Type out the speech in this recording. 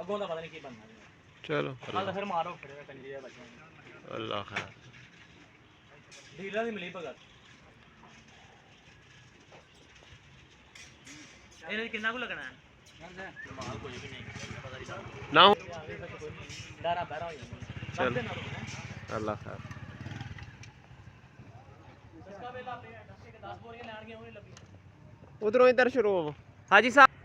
ਅੱਗੋਂ ਦਾ ਪਤਾ ਨਹੀਂ ਕੀ ਬਣਨਾ ਚਲੋ ਕੱਲ ਫਿਰ ਮਾਰੋ ਫਿਰ ਕੰਜੀ ਦੇ ਬੱਚਿਆਂ ਅੱਲਾ ਖੈਰ ਡੀਲਰ ਦੀ ਮਿਲੀ ਭਗਤ ਇਹਨੇ ਕਿੰਨਾ ਕੁ ਲੱਗਣਾ ਹੈ ਮਾਲ ਕੋਈ ਵੀ ਨਹੀਂ ਪਤਾ ਨਹੀਂ ਨਾ ਡਾਰਾ ਬਹਿਰਾ ਹੋ ਜਾਂਦਾ ਚਲ ਅੱਲਾ ਖੈਰ इसका वेला पे 10 बोरियां लेने गए हुए लगी उधरों इधर शुरू हो हाजी साहब